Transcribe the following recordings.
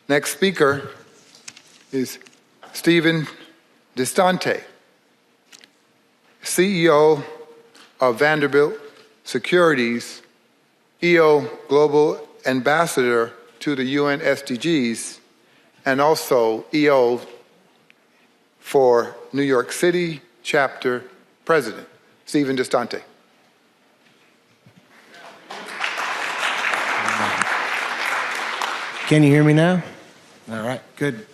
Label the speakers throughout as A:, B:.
A: Next speaker is Distante, CEO of Vanderbilt, Securties, EO Global Ambassador to the UN SDGs, and also EO for New York City Chapter President, Stephen Distante.
B: Can you hear me now? All right, good.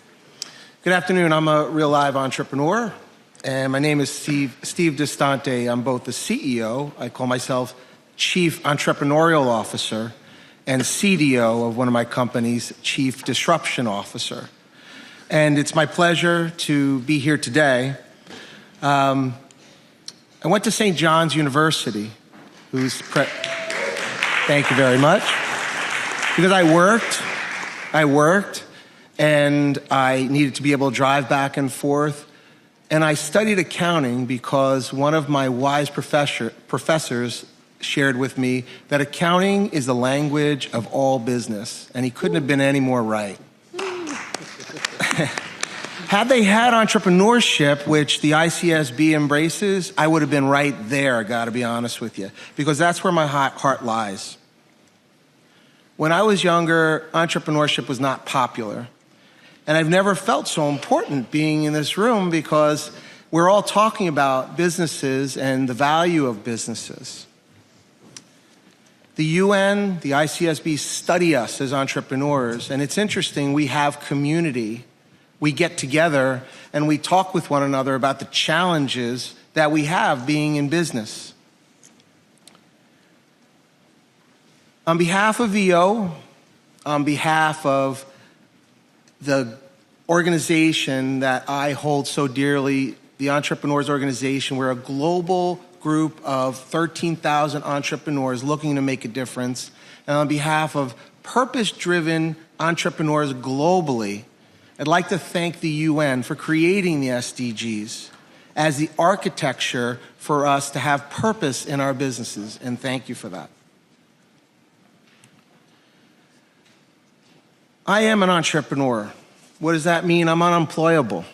B: Good afternoon. I'm a real live entrepreneur, and my name is Steve Distante. I'm both the CEO, I call myself Chief Entrepreneurial Officer, and CDO of one of my companies, Chief Disruption Officer. And it's my pleasure to be here today. I went to St. John's University, thank you very much, because I worked, and I needed to be able to drive back and forth. And I studied accounting because one of my wise professors shared with me that accounting is the language of all business, and he couldn't have been any more right. Had they had entrepreneurship, which the ICSB embraces, I would have been right there, I gotta be honest with you, because that's where my heart lies. When I was younger, entrepreneurship was not popular. And I've never felt so important being in this room because we're all talking about businesses and the value of businesses. The UN, the ICSB study us as entrepreneurs, and it's interesting, we have community. We get together and we talk with one another about the challenges that we have being in business. On behalf of EO, on behalf of the organization that I hold so dearly, the Entrepreneurs Organization, we're a global group of 13,000 entrepreneurs looking to make a difference. And on behalf of purpose-driven entrepreneurs globally, I'd like to thank the UN for creating the SDGs as the architecture for us to have purpose in our businesses, and thank you for that. I am an entrepreneur. What does that mean? I'm unemployable.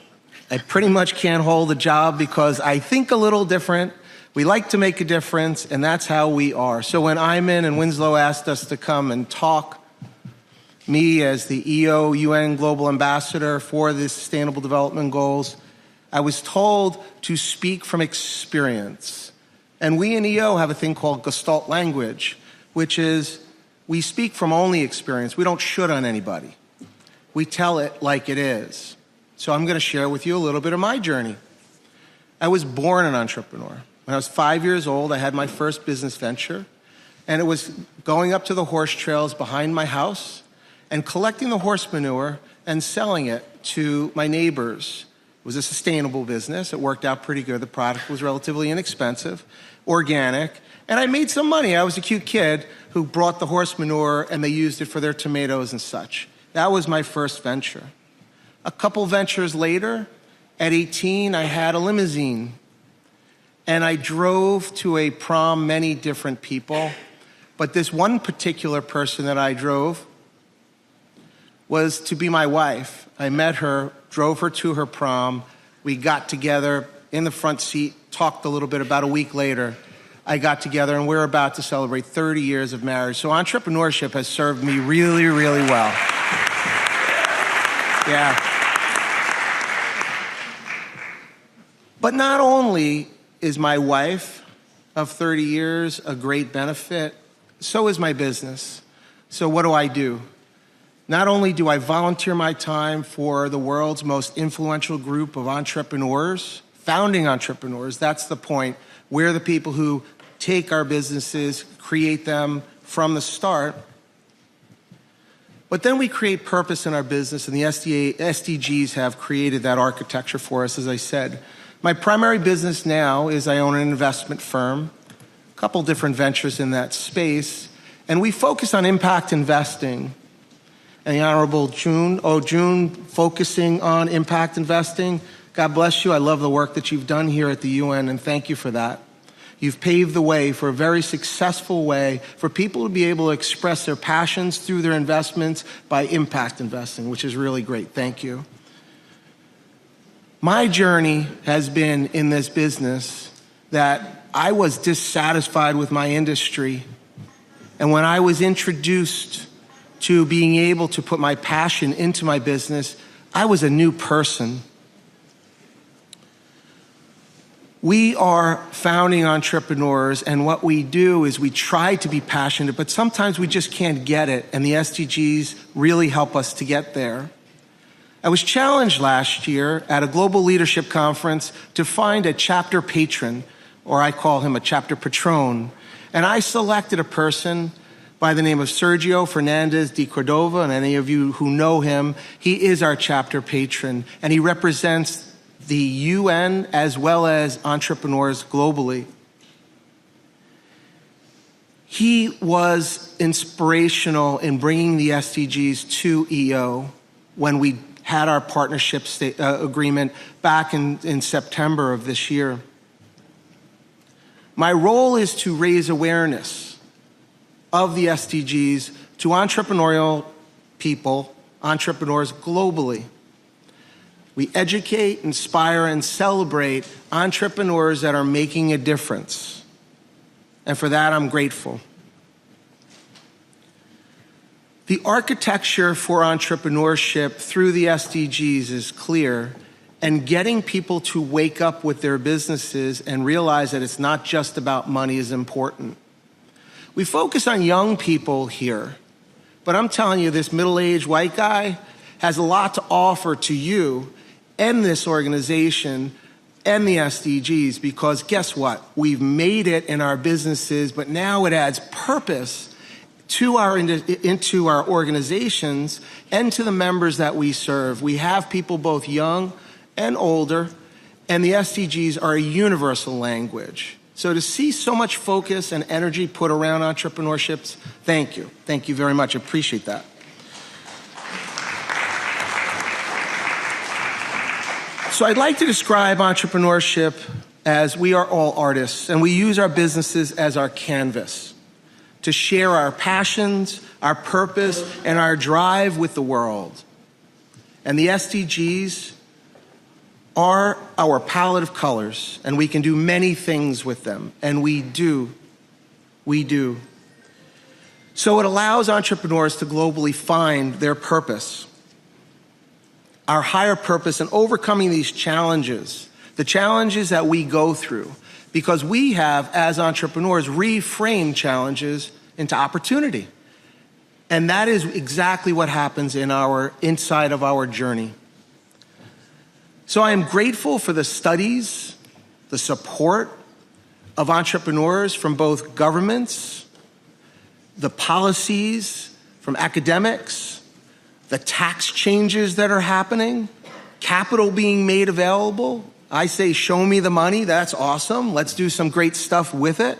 B: I pretty much can't hold a job because I think a little different. We like to make a difference, and that's how we are. So when Ayman and Winslow asked us to come and talk, me as the EO UN Global Ambassador for the Sustainable Development Goals, I was told to speak from experience. And we in EO have a thing called Gestalt language, which is we speak from only experience. We don't should on anybody. We tell it like it is. So I'm going to share with you a little bit of my journey. I was born an entrepreneur. When I was 5 years old, I had my first business venture, and it was going up to the horse trails behind my house and collecting the horse manure and selling it to my neighbors. It was a sustainable business. It worked out pretty good. The product was relatively inexpensive, organic, and I made some money. I was a cute kid who brought the horse manure and they used it for their tomatoes and such. That was my first venture. A couple ventures later, at 18, I had a limousine. And I drove to a prom, many different people. But this one particular person that I drove was to be my wife. I met her, drove her to her prom. We got together in the front seat, talked a little bit. About a week later, I got together, and we're about to celebrate 30 years of marriage. So entrepreneurship has served me really, really well. Yeah. But not only is my wife of 30 years a great benefit, so is my business. So what do? Not only do I volunteer my time for the world's most influential group of entrepreneurs, founding entrepreneurs, that's the point. We're the people who take our businesses, create them from the start. But then we create purpose in our business, and the SDGs have created that architecture for us, as I said. My primary business now is I own an investment firm, a couple different ventures in that space, and we focus on impact investing. And the Honorable June, focusing on impact investing. God bless you. I love the work that you've done here at the UN, and thank you for that. You've paved the way for a very successful way for people to be able to express their passions through their investments by impact investing, which is really great. Thank you. My journey has been in this business that I was dissatisfied with my industry. And when I was introduced to being able to put my passion into my business, I was a new person. We are founding entrepreneurs, and what we do is we try to be passionate, but sometimes we just can't get it, and the SDGs really help us to get there. I was challenged last year at a global leadership conference to find a chapter patron, or I call him a chapter patron, and I selected a person by the name of Sergio Fernandez de Cordova, and any of you who know him, he is our chapter patron, and he represents the UN as well as entrepreneurs globally. He was inspirational in bringing the SDGs to EO when we had our partnership agreement back in September of this year. My role is to raise awareness of the SDGs to entrepreneurial people, entrepreneurs globally. We educate, inspire, and celebrate entrepreneurs that are making a difference. And for that, I'm grateful. The architecture for entrepreneurship through the SDGs is clear, and getting people to wake up with their businesses and realize that it's not just about money is important. We focus on young people here, but I'm telling you, this middle-aged white guy has a lot to offer to you and this organization and the SDGs, because guess what? We've made it in our businesses, but now it adds purpose to into our organizations and to the members that we serve. We have people both young and older, and the SDGs are a universal language. So to see so much focus and energy put around entrepreneurships, thank you. Thank you very much. I appreciate that. So I'd like to describe entrepreneurship as we are all artists, and we use our businesses as our canvas to share our passions, our purpose, and our drive with the world. And the SDGs are our palette of colors, and we can do many things with them, and we do. So it allows entrepreneurs to globally find their purpose, our higher purpose, and overcoming these challenges, the challenges that we go through, because we have, as entrepreneurs, reframed challenges into opportunity. And that is exactly what happens inside of our journey. So I am grateful for the studies, the support of entrepreneurs from both governments, the policies from academics, the tax changes that are happening, capital being made available. I say, show me the money, that's awesome. Let's do some great stuff with it.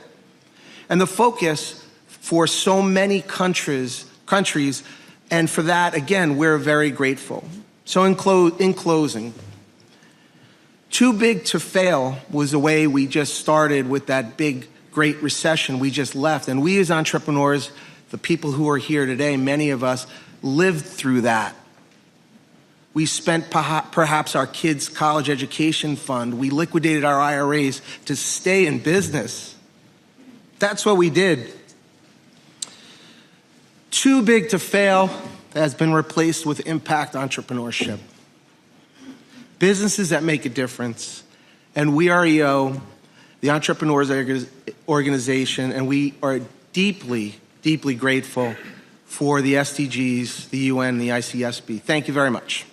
B: And the focus for so many countries, and for that, again, we're very grateful. So in closing, too big to fail was the way we just started with that big, great recession we just left. And we as entrepreneurs, the people who are here today, many of us, lived through that. We spent perhaps our kids' college education fund. We liquidated our IRAs to stay in business. That's what we did. Too big to fail has been replaced with impact entrepreneurship. Businesses that make a difference. And we are EO, the Entrepreneurs Organization, and we are deeply, deeply grateful for the SDGs, the UN, the ICSB. Thank you very much.